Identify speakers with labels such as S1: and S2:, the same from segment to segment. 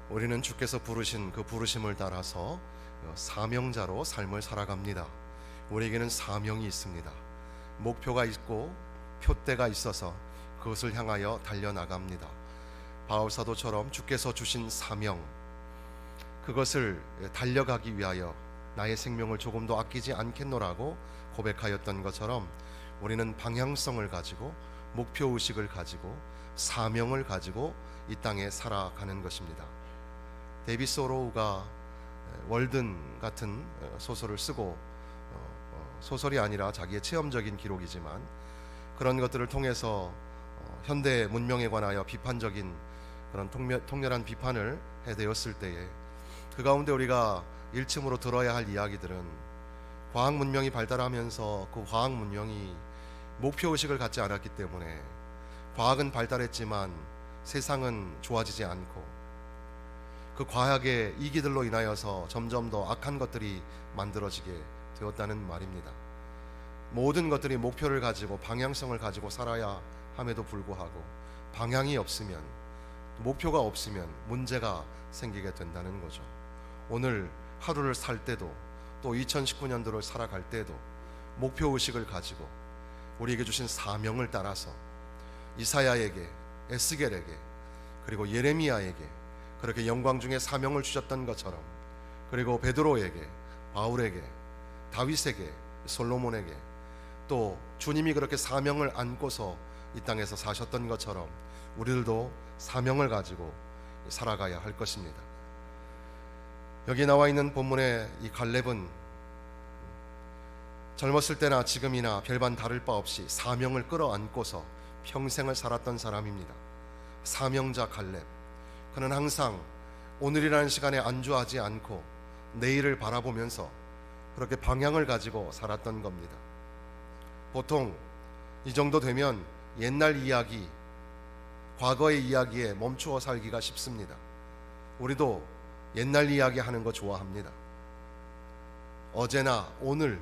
S1: 우리는 주께서 부르신 그 부르심을 따라서 사명자로 삶을 살아갑니다. 우리에게는 사명이 있습니다. 목표가 있고 표대가 있어서 그것을 향하여 달려나갑니다. 바울사도처럼 주께서 주신 사명, 그것을 달려가기 위하여 나의 생명을 조금도 아끼지 않겠노라고 고백하였던 것처럼 우리는 방향성을 가지고 목표의식을 가지고 사명을 가지고 이 땅에 살아가는 것입니다. 데이빗 소로우가 월든 같은 소설을 쓰고 소설이 아니라 자기의 체험적인 기록이지만 그런 것들을 통해서 현대 문명에 관하여 비판적인 그런 통렬한 비판을 해대었을 때에 그 가운데 우리가 일침으로 들어야 할 이야기들은 과학 문명이 발달하면서 그 과학 문명이 목표의식을 갖지 않았기 때문에 과학은 발달했지만 세상은 좋아지지 않고 그 과학의 이기들로 인하여서 점점 더 악한 것들이 만들어지게 되었다는 말입니다. 모든 것들이 목표를 가지고 방향성을 가지고 살아야 함에도 불구하고 방향이 없으면, 목표가 없으면 문제가 생기게 된다는 거죠. 오늘 하루를 살 때도 또 2019년도를 살아갈 때도 목표의식을 가지고 우리에게 주신 사명을 따라서 이사야에게, 에스겔에게, 그리고 예레미야에게 그렇게 영광 중에 사명을 주셨던 것처럼, 그리고 베드로에게, 바울에게, 다윗에게, 솔로몬에게, 또 주님이 그렇게 사명을 안고서 이 땅에서 사셨던 것처럼 우리들도 사명을 가지고 살아가야 할 것입니다. 여기 나와 있는 본문의 이 갈렙은 젊었을 때나 지금이나 별반 다를 바 없이 사명을 끌어안고서 평생을 살았던 사람입니다. 사명자 갈렙. 그는 항상 오늘이라는 시간에 안주하지 않고 내일을 바라보면서 그렇게 방향을 가지고 살았던 겁니다. 보통 이 정도 되면 옛날 이야기, 과거의 이야기에 멈추어 살기가 쉽습니다. 우리도 옛날 이야기 하는 거 좋아합니다. 어제나 오늘,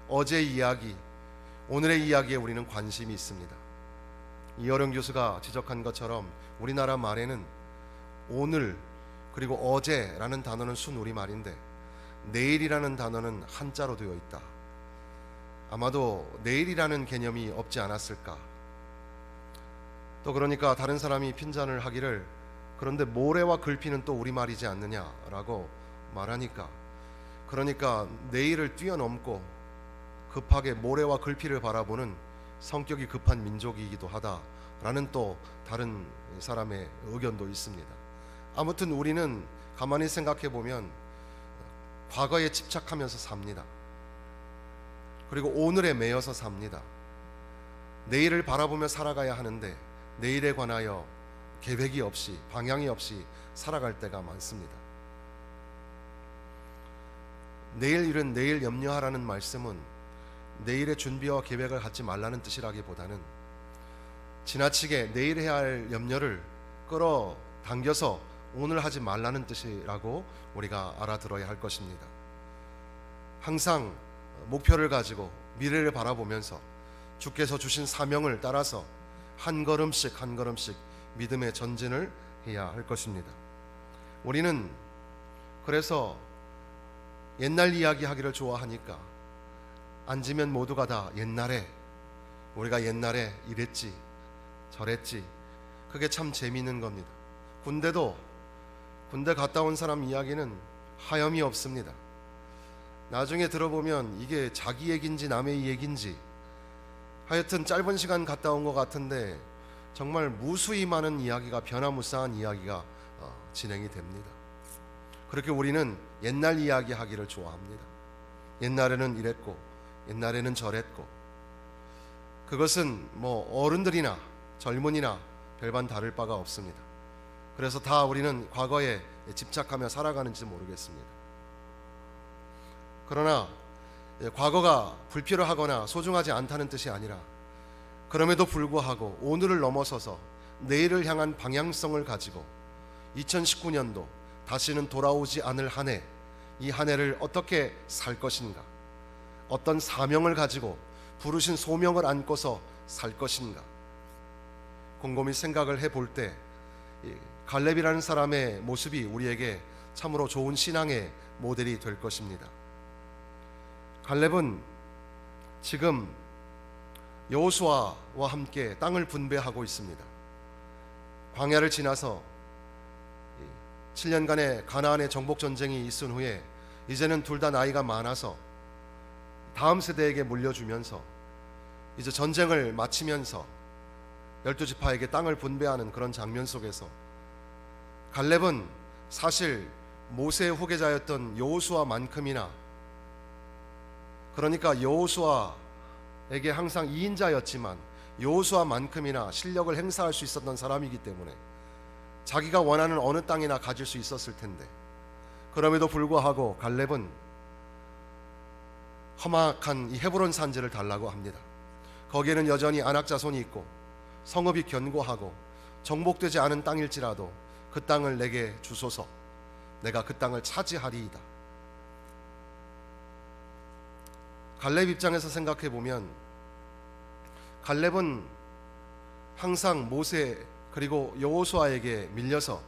S1: 어제 이야기, 오늘의 이야기에 우리는 관심이 있습니다. 이어령 교수가 지적한 것처럼 우리나라 말에는 오늘 그리고 어제라는 단어는 순우리말인데 내일이라는 단어는 한자로 되어 있다. 아마도 내일이라는 개념이 없지 않았을까. 또 그러니까 다른 사람이 핀잔을 하기를 그런데 모래와 글피는 또 우리말이지 않느냐라고 말하니까, 그러니까 내일을 뛰어넘고 급하게 모래와 글피를 바라보는 성격이 급한 민족이기도 하다라는 또 다른 사람의 의견도 있습니다. 아무튼 우리는 가만히 생각해 보면 과거에 집착하면서 삽니다. 그리고 오늘에 매여서 삽니다. 내일을 바라보며 살아가야 하는데 내일에 관하여 계획이 없이, 방향이 없이 살아갈 때가 많습니다. 내일 일은 내일 염려하라는 말씀은 내일의 준비와 계획을 갖지 말라는 뜻이라기보다는 지나치게 내일 해야 할 염려를 끌어당겨서 오늘 하지 말라는 뜻이라고 우리가 알아들어야 할 것입니다. 항상 목표를 가지고 미래를 바라보면서 주께서 주신 사명을 따라서 한 걸음씩 한 걸음씩 믿음의 전진을 해야 할 것입니다. 우리는 그래서 옛날 이야기 하기를 좋아하니까 앉으면 모두가 다 옛날에, 우리가 옛날에 이랬지 저랬지, 그게 참 재미있는 겁니다. 군대 갔다 온 사람 이야기는 하염이 없습니다. 나중에 들어보면 이게 자기 얘긴지 남의 얘긴지 하여튼 짧은 시간 갔다 온 것 같은데 정말 무수히 많은 이야기가, 변화무쌍한 이야기가 진행이 됩니다. 그렇게 우리는 옛날 이야기 하기를 좋아합니다. 옛날에는 이랬고 옛날에는 저랬고, 그것은 뭐 어른들이나 젊은이나 별반 다를 바가 없습니다. 그래서 다 우리는 과거에 집착하며 살아가는지 모르겠습니다. 그러나 과거가 불필요하거나 소중하지 않다는 뜻이 아니라 그럼에도 불구하고 오늘을 넘어서서 내일을 향한 방향성을 가지고 2019년도 다시는 돌아오지 않을 한 해, 이 한 해를 어떻게 살 것인가, 어떤 사명을 가지고 부르신 소명을 안고서 살 것인가 곰곰이 생각을 해볼 때 갈렙이라는 사람의 모습이 우리에게 참으로 좋은 신앙의 모델이 될 것입니다. 갈렙은 지금 여호수아와 함께 땅을 분배하고 있습니다. 광야를 지나서 7년간의 가나안의 정복 전쟁이 있은 후에 이제는 둘 다 나이가 많아서 다음 세대에게 물려주면서 이제 전쟁을 마치면서 12지파에게 땅을 분배하는 그런 장면 속에서 갈렙은 사실 모세의 후계자였던 여호수아만큼이나, 그러니까 여호수아에게 항상 2인자였지만 여호수아만큼이나 실력을 행사할 수 있었던 사람이기 때문에 자기가 원하는 어느 땅이나 가질 수 있었을 텐데, 그럼에도 불구하고 갈렙은 험악한 이 헤브론 산지를 달라고 합니다. 거기에는 여전히 아낙 자손이 있고 성읍이 견고하고 정복되지 않은 땅일지라도 그 땅을 내게 주소서, 내가 그 땅을 차지하리이다. 갈렙 입장에서 생각해 보면 갈렙은 항상 모세 그리고 여호수아에게 밀려서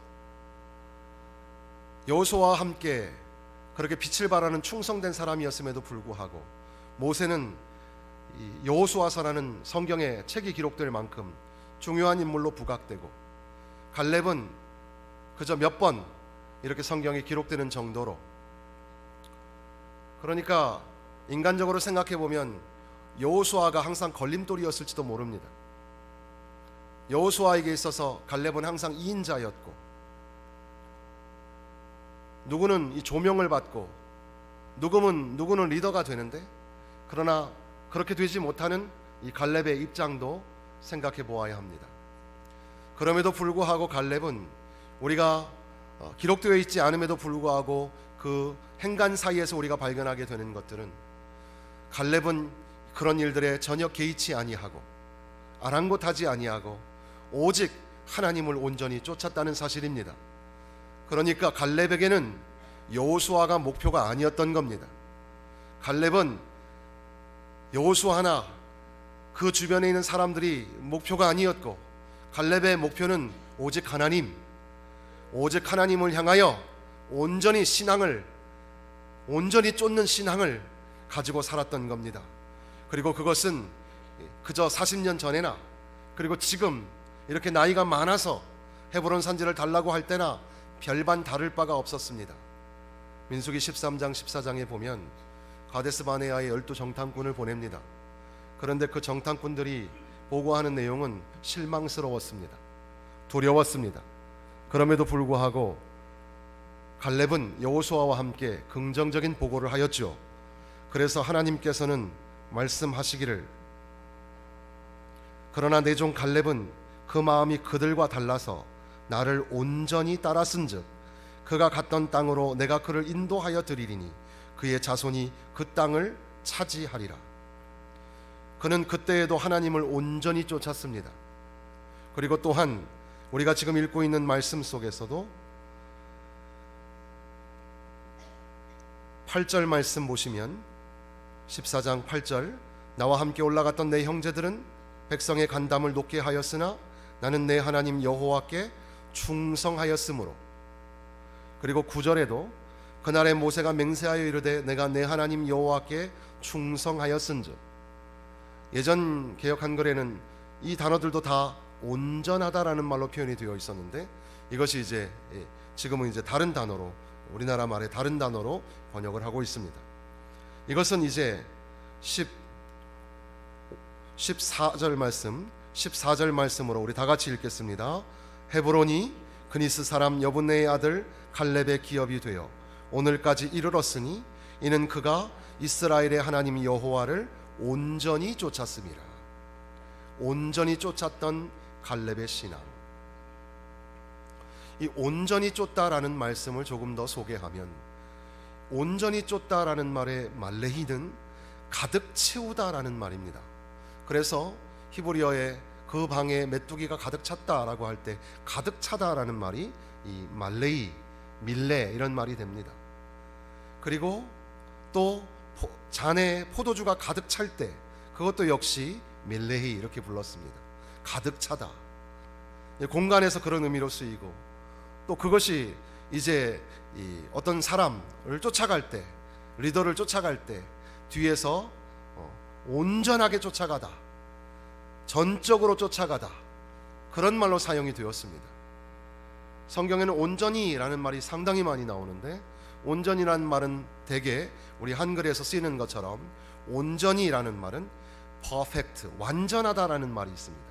S1: 여호수아와 함께 그렇게 빛을 발하는 충성된 사람이었음에도 불구하고 모세는 여호수아서라는 성경의 책이 기록될 만큼 중요한 인물로 부각되고, 갈렙은 그저 몇 번 이렇게 성경에 기록되는 정도로, 그러니까 인간적으로 생각해 보면 여호수아가 항상 걸림돌이었을지도 모릅니다. 여호수아에게 있어서 갈렙은 항상 2인자였고, 누구는 이 조명을 받고 누구는 리더가 되는데, 그러나 그렇게 되지 못하는 이 갈렙의 입장도 생각해 보아야 합니다. 그럼에도 불구하고 갈렙은 우리가 기록되어 있지 않음에도 불구하고 그 행간 사이에서 우리가 발견하게 되는 것들은, 갈렙은 그런 일들에 전혀 개의치 아니하고 아랑곳하지 아니하고 오직 하나님을 온전히 쫓았다는 사실입니다. 그러니까 갈렙에게는 여호수아가 목표가 아니었던 겁니다. 갈렙은 여호수아나 그 주변에 있는 사람들이 목표가 아니었고, 갈렙의 목표는 오직 하나님, 오직 하나님을 향하여 온전히 쫓는 신앙을 가지고 살았던 겁니다. 그리고 그것은 그저 40년 전에나, 그리고 지금 이렇게 나이가 많아서 헤브론 산지를 달라고 할 때나 별반 다를 바가 없었습니다. 민수기 13장 14장에 보면 가데스 바네아에 12정탐꾼을 보냅니다. 그런데 그 정탐꾼들이 보고하는 내용은 실망스러웠습니다. 두려웠습니다. 그럼에도 불구하고 갈렙은 여호수아와 함께 긍정적인 보고를 하였죠. 그래서 하나님께서는 말씀하시기를, 그러나 내 종 갈렙은 그 마음이 그들과 달라서 나를 온전히 따랐은즉 그가 갔던 땅으로 내가 그를 인도하여 드리리니 그의 자손이 그 땅을 차지하리라. 그는 그때에도 하나님을 온전히 쫓았습니다. 그리고 또한 우리가 지금 읽고 있는 말씀 속에서도 8절 말씀 보시면 14장 8절, 나와 함께 올라갔던 내 형제들은 백성의 간담을 높게 하였으나 나는 내 하나님 여호와께 충성하였으므로. 그리고 9절에도 그날에 모세가 맹세하여 이르되 내가 내 하나님 여호와께 충성하였은즉. 예전 개역 한글에는 이 단어들도 다 온전하다라는 말로 표현이 되어 있었는데, 이것이 이제 지금은 이제 다른 단어로, 우리나라 말의 다른 단어로 번역을 하고 있습니다. 이것은 이제 14절 말씀으로 우리 다 같이 읽겠습니다. 헤브론이 그니스 사람 여분네의 아들 갈렙의 기업이 되어 오늘까지 이르렀으니 이는 그가 이스라엘의 하나님 여호와를 온전히 쫓았음이라. 온전히 쫓았던 갈렙의 신앙. 이 온전히 쫓다라는 말씀을 조금 더 소개하면, 온전히 쫓다라는 말의 말레히는 가득 채우다라는 말입니다. 그래서 히브리어에 그 방에 메뚜기가 가득 찼다라고 할 때 가득 차다라는 말이 이 말레이, 밀레 이런 말이 됩니다. 그리고 또 잔에 포도주가 가득 찰 때 그것도 역시 밀레히 이렇게 불렀습니다. 가득 차다. 공간에서 그런 의미로 쓰이고, 또 그것이 이제 어떤 사람을 쫓아갈 때, 리더를 쫓아갈 때 뒤에서 온전하게 쫓아가다, 전적으로 쫓아가다, 그런 말로 사용이 되었습니다. 성경에는 온전히라는 말이 상당히 많이 나오는데, 온전이라는 말은 대개 우리 한글에서 쓰이는 것처럼 온전히라는 말은 perfect, 완전하다라는 말이 있습니다.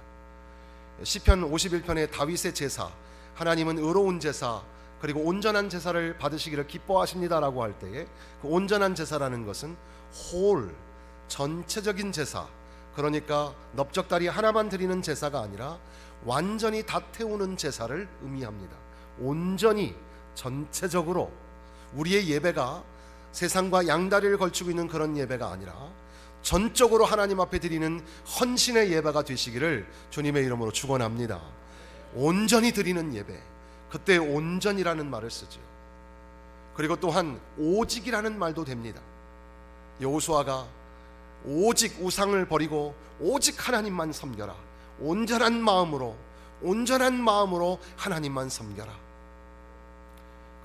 S1: 시편 51편의 다윗의 제사, 하나님은 의로운 제사 그리고 온전한 제사를 받으시기를 기뻐하십니다라고 할 때에 그 온전한 제사라는 것은 whole, 전체적인 제사, 그러니까 넓적다리 하나만 드리는 제사가 아니라 완전히 다 태우는 제사를 의미합니다. 온전히, 전체적으로 우리의 예배가 세상과 양다리를 걸치고 있는 그런 예배가 아니라 전적으로 하나님 앞에 드리는 헌신의 예배가 되시기를 주님의 이름으로 축원합니다. 온전히 드리는 예배, 그때 온전이라는 말을 쓰죠. 그리고 또한 오직이라는 말도 됩니다. 여호수아가 오직 우상을 버리고 오직 하나님만 섬겨라, 온전한 마음으로 하나님만 섬겨라.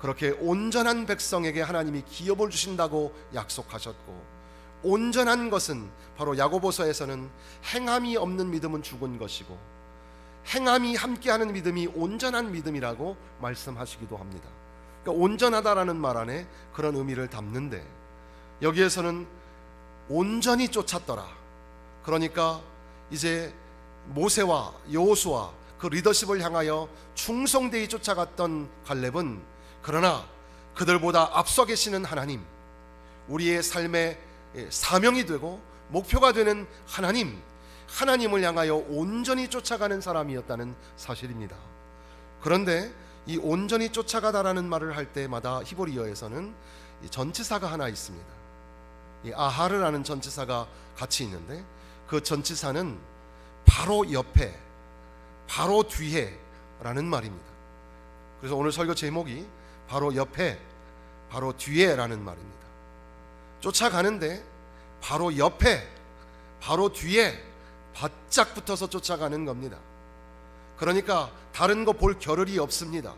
S1: 그렇게 온전한 백성에게 하나님이 기업을 주신다고 약속하셨고, 온전한 것은 바로 야고보서에서는 행함이 없는 믿음은 죽은 것이고 행함이 함께하는 믿음이 온전한 믿음이라고 말씀하시기도 합니다. 그러니까 온전하다라는 말 안에 그런 의미를 담는데, 여기에서는 온전히 쫓았더라, 그러니까 이제 모세와 여호수아 그 리더십을 향하여 충성되이 쫓아갔던 갈렙은, 그러나 그들보다 앞서 계시는 하나님, 우리의 삶의 사명이 되고 목표가 되는 하나님을 향하여 온전히 쫓아가는 사람이었다는 사실입니다. 그런데 이 온전히 쫓아가다라는 말을 할 때마다 히브리어에서는 전치사가 하나 있습니다. 이 아하르라는 전치사가 같이 있는데, 그 전치사는 바로 옆에, 바로 뒤에 라는 말입니다. 그래서 오늘 설교 제목이 바로 옆에, 바로 뒤에 라는 말입니다. 쫓아가는데 바로 옆에, 바로 뒤에 바짝 붙어서 쫓아가는 겁니다. 그러니까 다른 거 볼 겨를이 없습니다.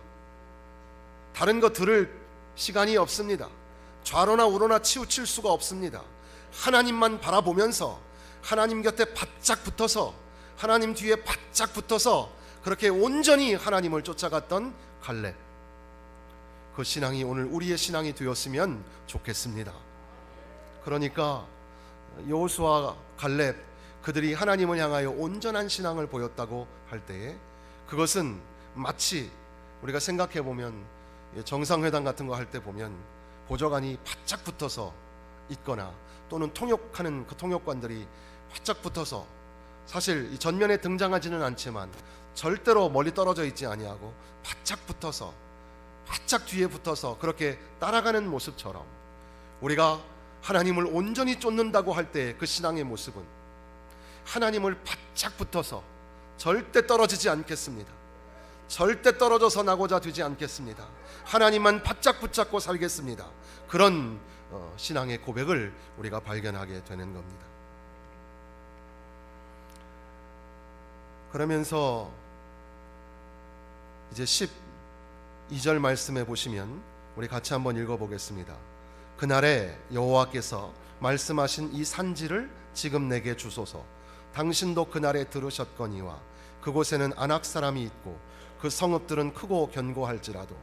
S1: 다른 거 들을 시간이 없습니다. 좌로나 우로나 치우칠 수가 없습니다. 하나님만 바라보면서 하나님 곁에 바짝 붙어서, 하나님 뒤에 바짝 붙어서 그렇게 온전히 하나님을 쫓아갔던 갈렙, 그 신앙이 오늘 우리의 신앙이 되었으면 좋겠습니다. 그러니까 여호수아, 갈렙, 그들이 하나님을 향하여 온전한 신앙을 보였다고 할 때에 그것은 마치 우리가 생각해 보면 정상회담 같은 거 할 때 보면 보좌관이 바짝 붙어서 있거나 또는 통역하는 그 통역관들이 바짝 붙어서, 사실 이 전면에 등장하지는 않지만 절대로 멀리 떨어져 있지 아니하고 바짝 붙어서, 바짝 뒤에 붙어서 그렇게 따라가는 모습처럼, 우리가 하나님을 온전히 쫓는다고 할 때 그 신앙의 모습은 하나님을 바짝 붙어서 절대 떨어지지 않겠습니다. 절대 떨어져서 나고자 되지 않겠습니다. 하나님만 바짝 붙잡고 살겠습니다. 그런 신앙의 고백을 우리가 발견하게 되는 겁니다. 그러면서 이제 12절 말씀해 보시면 우리 같이 한번 읽어보겠습니다. 그날에 여호와께서 말씀하신 이 산지를 지금 내게 주소서. 당신도 그날에 들으셨거니와 그곳에는 아낙 사람이 있고 그 성읍들은 크고 견고할지라도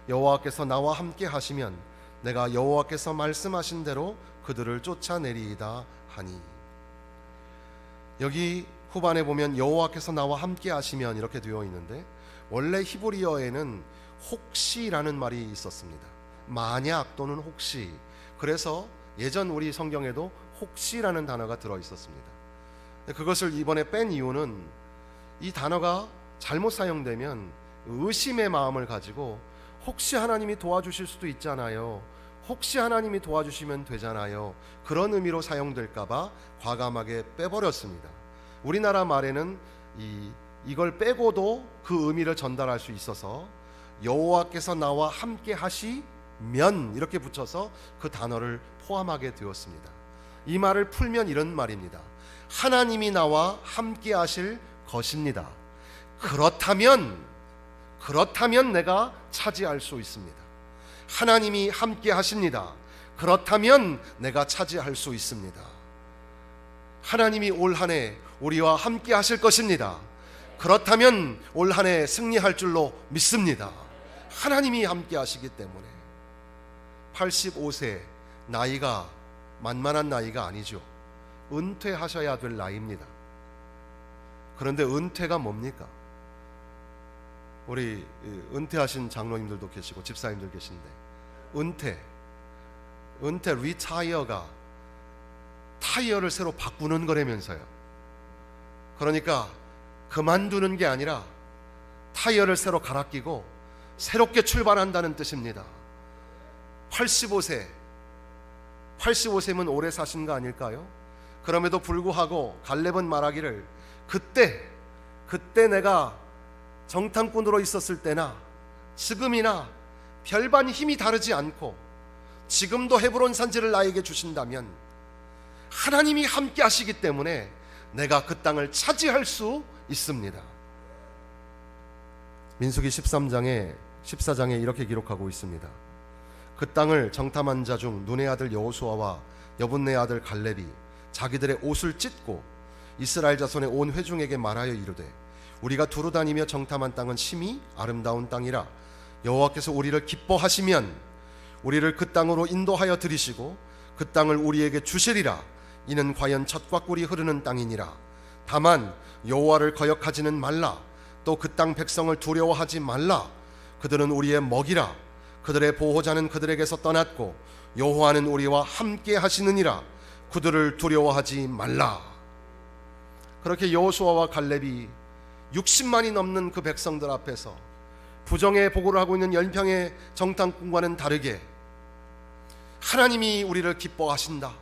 S1: 여호와께서 나와 함께 하시면 내가 여호와께서 말씀하신 대로 그들을 쫓아내리이다 하니. 여기 후반에 보면 여호와께서 나와 함께 하시면 이렇게 되어 있는데, 원래 히브리어에는 혹시라는 말이 있었습니다. 만약 또는 혹시. 그래서 예전 우리 성경에도 혹시라는 단어가 들어 있었습니다. 그것을 이번에 뺀 이유는 이 단어가 잘못 사용되면 의심의 마음을 가지고 혹시 하나님이 도와주실 수도 있잖아요, 혹시 하나님이 도와주시면 되잖아요, 그런 의미로 사용될까봐 과감하게 빼버렸습니다. 우리나라 말에는 이걸 빼고도 그 의미를 전달할 수 있어서 여호와께서 나와 함께 하시면 이렇게 붙여서 그 단어를 포함하게 되었습니다. 이 말을 풀면 이런 말입니다. 하나님이 나와 함께 하실 것입니다. 그렇다면 그렇다면 내가 차지할 수 있습니다. 하나님이 함께 하십니다. 그렇다면 내가 차지할 수 있습니다. 하나님이 올 한 해 우리와 함께 하실 것입니다. 그렇다면 올 한 해 승리할 줄로 믿습니다. 하나님이 함께 하시기 때문에. 85세 나이가 만만한 나이가 아니죠. 은퇴하셔야 될 나이입니다. 그런데 은퇴가 뭡니까? 우리 은퇴하신 장로님들도 계시고 집사님들 계신데, 은퇴 리타이어가 타이어를 새로 바꾸는 거라면서요. 그러니까 그만두는 게 아니라 타이어를 새로 갈아 끼고 새롭게 출발한다는 뜻입니다. 85세면 오래 사신 거 아닐까요? 그럼에도 불구하고 갈렙은 말하기를, 그때 내가 정탐꾼으로 있었을 때나 지금이나 별반 힘이 다르지 않고 지금도 헤브론 산지를 나에게 주신다면 하나님이 함께 하시기 때문에 내가 그 땅을 차지할 수 있습니다. 민수기 14장에 이렇게 기록하고 있습니다. 그 땅을 정탐한 자 중 눈의 아들 여호수아와 여분네 아들 갈렙이 자기들의 옷을 찢고 이스라엘 자손의 온 회중에게 말하여 이르되, 우리가 두루 다니며 정탐한 땅은 심히 아름다운 땅이라 여호와께서 우리를 기뻐하시면 우리를 그 땅으로 인도하여 들이시고 그 땅을 우리에게 주시리라. 이는 과연 젖과 꿀이 흐르는 땅이니라. 다만 여호와를 거역하지는 말라. 또 그 땅 백성을 두려워하지 말라. 그들은 우리의 먹이라. 그들의 보호자는 그들에게서 떠났고 여호와는 우리와 함께 하시느니라. 그들을 두려워하지 말라. 그렇게 여호수아와 갈렙이 60만이 넘는 그 백성들 앞에서 부정의 보고를 하고 있는 10평의 정탐꾼과는 다르게 하나님이 우리를 기뻐하신다.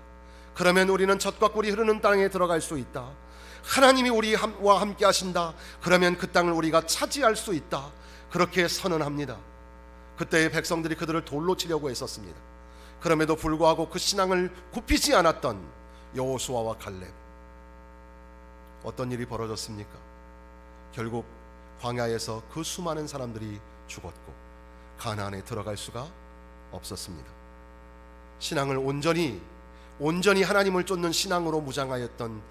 S1: 그러면 우리는 젖과 꿀이 흐르는 땅에 들어갈 수 있다. 하나님이 우리와 함께 하신다. 그러면 그 땅을 우리가 차지할 수 있다. 그렇게 선언합니다. 그때의 백성들이 그들을 돌로 치려고 했었습니다. 그럼에도 불구하고 그 신앙을 굽히지 않았던 여호수아와 갈렙, 어떤 일이 벌어졌습니까? 결국 광야에서 그 수많은 사람들이 죽었고 가나안에 들어갈 수가 없었습니다. 신앙을 온전히 하나님을 쫓는 신앙으로 무장하였던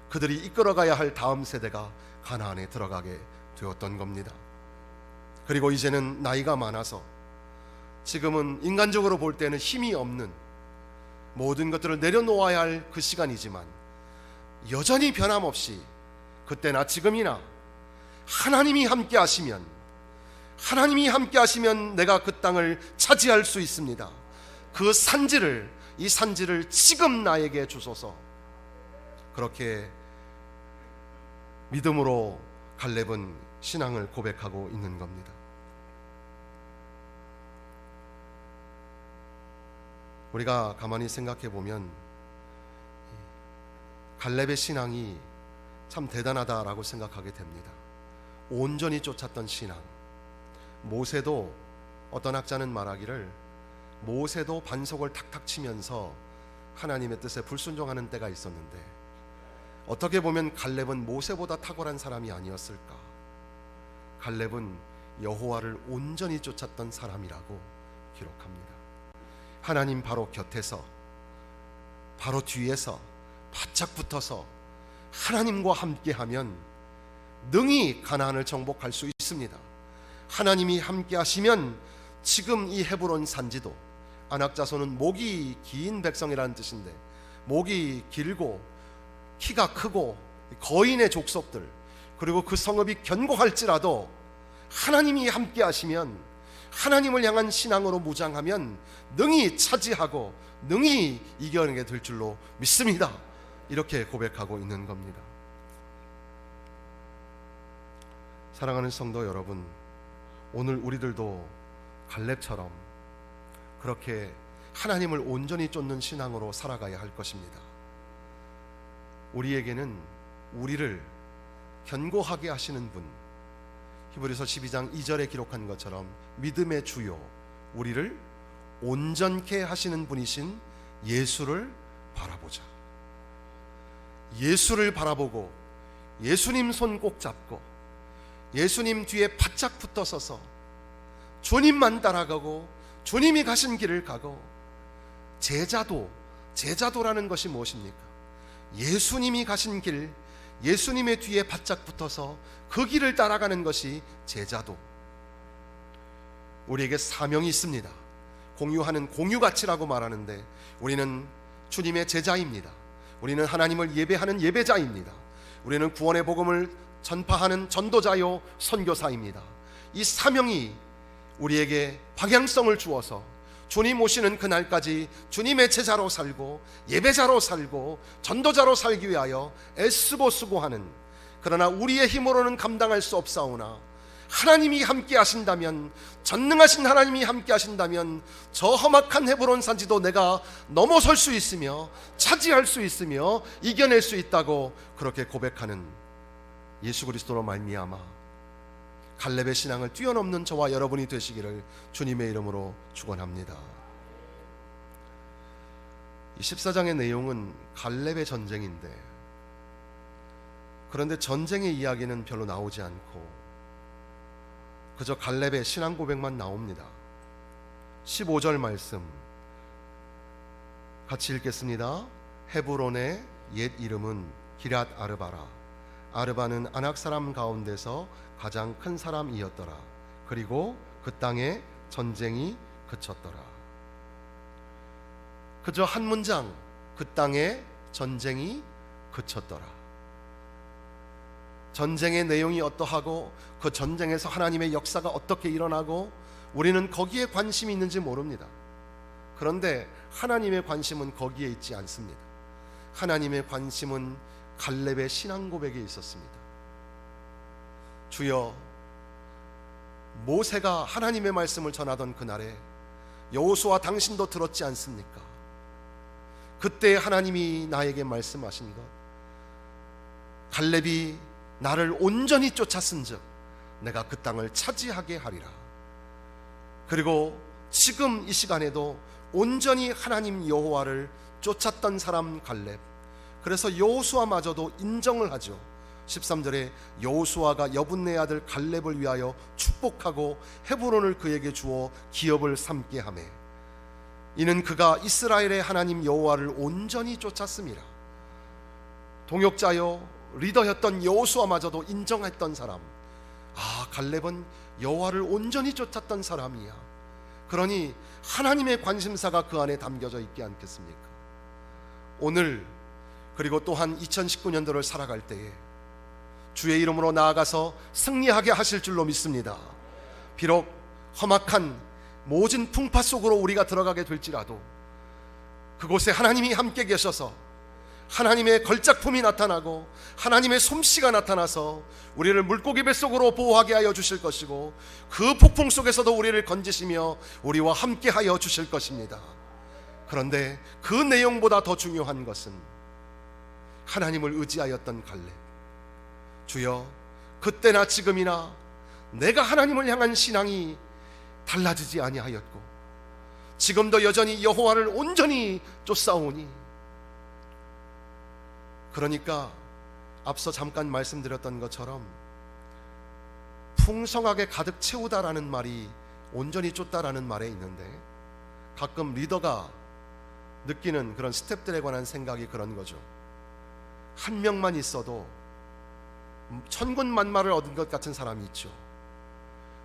S1: 그들이 이끌어가야 할 다음 세대가 가나안에 들어가게 되었던 겁니다. 그리고 이제는 나이가 많아서 지금은 인간적으로 볼 때는 힘이 없는, 모든 것들을 내려놓아야 할 그 시간이지만 여전히 변함없이 그때나 지금이나 하나님이 함께 하시면 내가 그 땅을 차지할 수 있습니다. 이 산지를 지금 나에게 주소서. 그렇게 믿음으로 갈렙은 신앙을 고백하고 있는 겁니다. 우리가 가만히 생각해 보면 갈렙의 신앙이 참 대단하다라고 생각하게 됩니다. 온전히 쫓았던 신앙. 모세도, 어떤 학자는 말하기를 모세도 반석을 탁탁 치면서 하나님의 뜻에 불순종하는 때가 있었는데, 어떻게 보면 갈렙은 모세보다 탁월한 사람이 아니었을까. 갈렙은 여호와를 온전히 쫓았던 사람이라고 기록합니다. 하나님 바로 곁에서, 바로 뒤에서 바짝 붙어서 하나님과 함께하면 능히 가나안을 정복할 수 있습니다. 하나님이 함께 하시면 지금 이 헤브론 산지도, 안악자손은 목이 긴 백성이라는 뜻인데, 목이 길고 키가 크고 거인의 족속들, 그리고 그 성읍이 견고할지라도 하나님이 함께 하시면, 하나님을 향한 신앙으로 무장하면 능히 차지하고 능히 이겨내게 될 줄로 믿습니다. 이렇게 고백하고 있는 겁니다. 사랑하는 성도 여러분, 오늘 우리들도 갈렙처럼 그렇게 하나님을 온전히 쫓는 신앙으로 살아가야 할 것입니다. 우리에게는 우리를 견고하게 하시는 분, 히브리서 12장 2절에 기록한 것처럼 믿음의 주요, 우리를 온전케 하시는 분이신 예수를 바라보자. 예수를 바라보고 예수님 손 꼭 잡고 예수님 뒤에 바짝 붙어 서서 주님만 따라가고 주님이 가신 길을 가고, 제자도라는 것이 무엇입니까? 예수님이 가신 길, 예수님의 뒤에 바짝 붙어서 그 길을 따라가는 것이 제자도. 우리에게 사명이 있습니다. 공유하는 공유가치라고 말하는데, 우리는 주님의 제자입니다. 우리는 하나님을 예배하는 예배자입니다. 우리는 구원의 복음을 전파하는 전도자요 선교사입니다. 이 사명이 우리에게 방향성을 주어서 주님 오시는 그날까지 주님의 제자로 살고 예배자로 살고 전도자로 살기 위하여 애쓰고 수고하는, 그러나 우리의 힘으로는 감당할 수 없사오나 하나님이 함께 하신다면, 전능하신 하나님이 함께 하신다면 저 험악한 헤브론 산지도 내가 넘어설 수 있으며 차지할 수 있으며 이겨낼 수 있다고 그렇게 고백하는 예수 그리스도로 말미암아 갈렙의 신앙을 뛰어넘는 저와 여러분이 되시기를 주님의 이름으로 축원합니다. 이 14장의 내용은 갈렙의 전쟁인데, 그런데 전쟁의 이야기는 별로 나오지 않고 그저 갈렙의 신앙 고백만 나옵니다. 15절 말씀 같이 읽겠습니다. 헤브론의 옛 이름은 기럇 아르바라. 아르바는 아낙 사람 가운데서 가장 큰 사람이었더라. 그리고 그 땅에 전쟁이 그쳤더라. 그저 한 문장, 그 땅에 전쟁이 그쳤더라. 전쟁의 내용이 어떠하고 그 전쟁에서 하나님의 역사가 어떻게 일어나고 우리는 거기에 관심이 있는지 모릅니다. 그런데 하나님의 관심은 거기에 있지 않습니다. 하나님의 관심은 갈렙의 신앙 고백에 있었습니다. 주여, 모세가 하나님의 말씀을 전하던 그날에 여호수아 당신도 들었지 않습니까? 그때 하나님이 나에게 말씀하신 것, 갈렙이 나를 온전히 쫓았은즉 내가 그 땅을 차지하게 하리라. 그리고 지금 이 시간에도 온전히 하나님 여호와를 쫓았던 사람 갈렙, 그래서 여호수아마저도 인정을 하죠. 13절에 여호수아가 여분네 아들 갈렙을 위하여 축복하고 헤브론을 그에게 주어 기업을 삼게 하매 이는 그가 이스라엘의 하나님 여호와를 온전히 쫓았습니다. 동역자요 리더였던 여호수아마저도 인정했던 사람, 갈렙은 여호와를 온전히 쫓았던 사람이야. 그러니 하나님의 관심사가 그 안에 담겨져 있지 않겠습니까? 오늘 그리고 또한 2019년도를 살아갈 때에 주의 이름으로 나아가서 승리하게 하실 줄로 믿습니다. 비록 험악한 모진 풍파 속으로 우리가 들어가게 될지라도 그곳에 하나님이 함께 계셔서 하나님의 걸작품이 나타나고 하나님의 솜씨가 나타나서 우리를 물고기 뱃속으로 보호하게 하여 주실 것이고, 그 폭풍 속에서도 우리를 건지시며 우리와 함께 하여 주실 것입니다. 그런데 그 내용보다 더 중요한 것은 하나님을 의지하였던 갈렙, 주여, 그때나 지금이나 내가 하나님을 향한 신앙이 달라지지 아니하였고 지금도 여전히 여호와를 온전히 쫓사오니, 그러니까 앞서 잠깐 말씀드렸던 것처럼 풍성하게 가득 채우다라는 말이 온전히 쫓다라는 말에 있는데, 가끔 리더가 느끼는 그런 스텝들에 관한 생각이 그런 거죠. 한 명만 있어도 천군만마를 얻은 것 같은 사람이 있죠.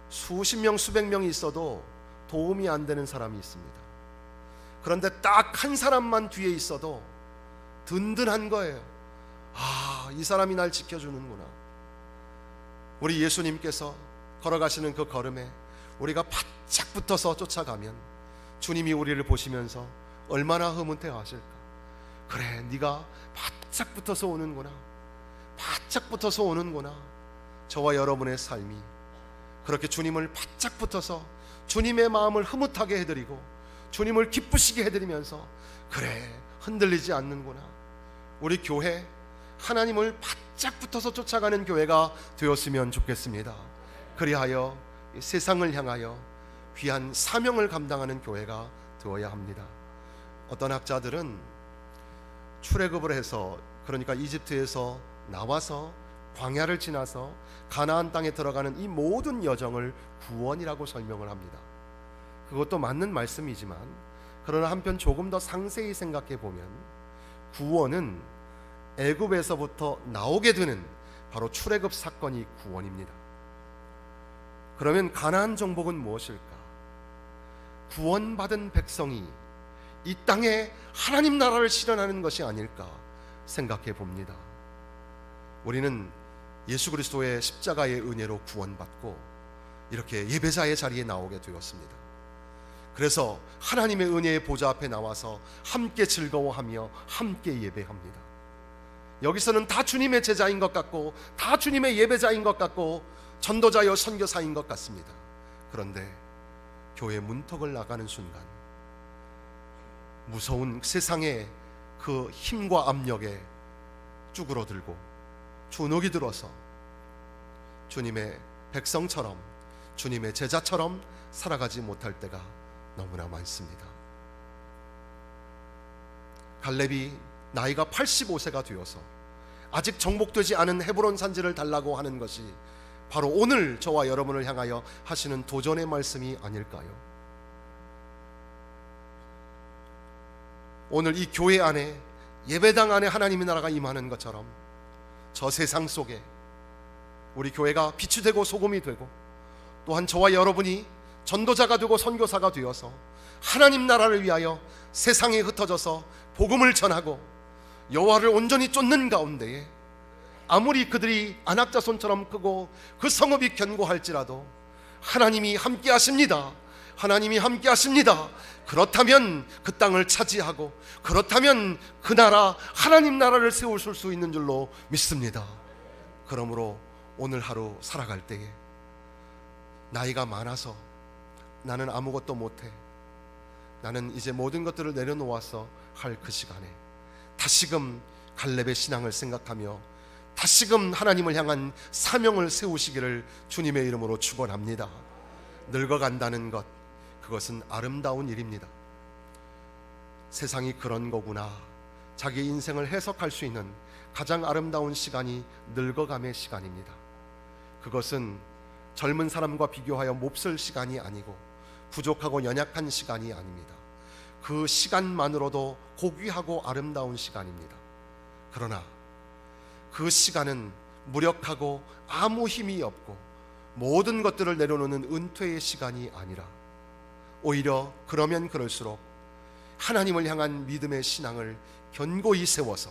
S1: 수십 명 수백 명이 있어도 도움이 안 되는 사람이 있습니다. 그런데 딱 한 사람만 뒤에 있어도 든든한 거예요. 이 사람이 날 지켜주는구나. 우리 예수님께서 걸어가시는 그 걸음에 우리가 바짝 붙어서 쫓아가면 주님이 우리를 보시면서 얼마나 흐뭇해 하실까. 그래, 네가 바짝 붙어서 오는구나, 바짝 붙어서 오는구나. 저와 여러분의 삶이 그렇게 주님을 바짝 붙어서 주님의 마음을 흐뭇하게 해드리고 주님을 기쁘시게 해드리면서, 그래, 흔들리지 않는구나. 우리 교회 하나님을 바짝 붙어서 쫓아가는 교회가 되었으면 좋겠습니다. 그리하여 세상을 향하여 귀한 사명을 감당하는 교회가 되어야 합니다. 어떤 학자들은 출애굽을 해서, 그러니까 이집트에서 나와서 광야를 지나서 가나안 땅에 들어가는 이 모든 여정을 구원이라고 설명을 합니다. 그것도 맞는 말씀이지만, 그러나 한편 조금 더 상세히 생각해 보면 구원은 애굽에서부터 나오게 되는 바로 출애굽 사건이 구원입니다. 그러면 가나안 정복은 무엇일까? 구원받은 백성이 이 땅에 하나님 나라를 실현하는 것이 아닐까 생각해 봅니다. 우리는 예수 그리스도의 십자가의 은혜로 구원받고 이렇게 예배자의 자리에 나오게 되었습니다. 그래서 하나님의 은혜의 보좌 앞에 나와서 함께 즐거워하며 함께 예배합니다. 여기서는 다 주님의 제자인 것 같고, 다 주님의 예배자인 것 같고, 전도자여 선교사인 것 같습니다. 그런데 교회 문턱을 나가는 순간 무서운 세상의 그 힘과 압력에 쭈그러들고 주눅이 들어서 주님의 백성처럼, 주님의 제자처럼 살아가지 못할 때가 너무나 많습니다. 갈렙이 나이가 85세가 되어서 아직 정복되지 않은 헤브론 산지를 달라고 하는 것이 바로 오늘 저와 여러분을 향하여 하시는 도전의 말씀이 아닐까요? 오늘 이 교회 안에, 예배당 안에 하나님의 나라가 임하는 것처럼 저 세상 속에 우리 교회가 빛이 되고 소금이 되고, 또한 저와 여러분이 전도자가 되고 선교사가 되어서 하나님 나라를 위하여 세상에 흩어져서 복음을 전하고 여호와를 온전히 쫓는 가운데에 아무리 그들이 안악자손처럼 크고 그 성읍이 견고할지라도 하나님이 함께 하십니다. 하나님이 함께 하십니다. 그렇다면 그 땅을 차지하고, 그렇다면 그 나라, 하나님 나라를 세우실 수 있는 줄로 믿습니다. 그러므로 오늘 하루 살아갈 때에 나이가 많아서 나는 아무것도 못해, 나는 이제 모든 것들을 내려놓아서 할 그 시간에 다시금 갈렙의 신앙을 생각하며 다시금 하나님을 향한 사명을 세우시기를 주님의 이름으로 축원합니다. 늙어간다는 것, 그것은 아름다운 일입니다. 세상이 그런 거구나, 자기 인생을 해석할 수 있는 가장 아름다운 시간이 늙어감의 시간입니다. 그것은 젊은 사람과 비교하여 몹쓸 시간이 아니고 부족하고 연약한 시간이 아닙니다. 그 시간만으로도 고귀하고 아름다운 시간입니다. 그러나 그 시간은 무력하고 아무 힘이 없고 모든 것들을 내려놓는 은퇴의 시간이 아니라, 오히려 그러면 그럴수록 하나님을 향한 믿음의 신앙을 견고히 세워서,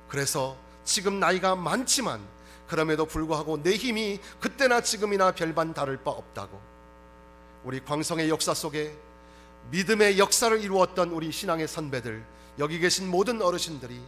S1: 그래서 지금 나이가 많지만 그럼에도 불구하고 내 힘이 그때나 지금이나 별반 다를 바 없다고, 우리 광성의 역사 속에 믿음의 역사를 이루었던 우리 신앙의 선배들, 여기 계신 모든 어르신들이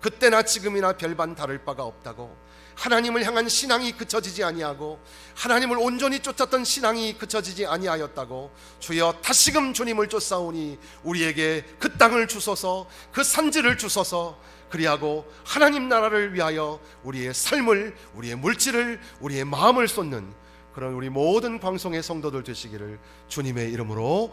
S1: 그때나 지금이나 별반 다를 바가 없다고, 하나님을 향한 신앙이 그쳐지지 아니하고 하나님을 온전히 쫓았던 신앙이 그쳐지지 아니하였다고, 주여 다시금 주님을 쫓사오니 우리에게 그 땅을 주소서, 그 산지를 주소서, 그리하고 하나님 나라를 위하여 우리의 삶을, 우리의 물질을, 우리의 마음을 쏟는 그런 우리 모든 광성의 성도들 되시기를 주님의 이름으로